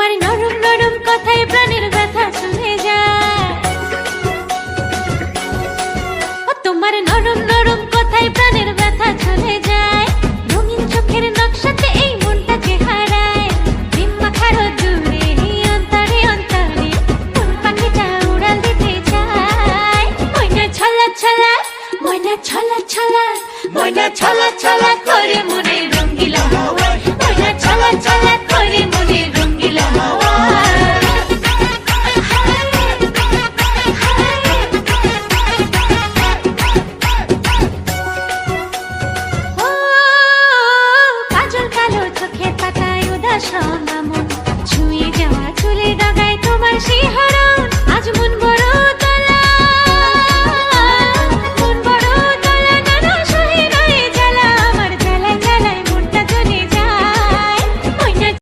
তোমার নরম নরম কথায় প্রাণের ব্যথা চলে যায়। ও তোমার নরম নরম কথায় প্রাণের ব্যথা চলে যায়। রঙিন চোখের নকশাতে এই মনটাকে হারায়। প্রেম মাখারো দূরে অন্তরে অন্তরে কোন পাখিটা উড়াল দিতে চায়। ময়না ছলা ছলা, ময়না ছলা ছলা, ময়না ছলা ছলা করে মনে রঙ্গিলা হাওয়া। ময়না ছলা ছলা করে মনে রঙ্গিলা হাওয়া। ও কাজল কালো চোখের পাতায় উদাস রঙ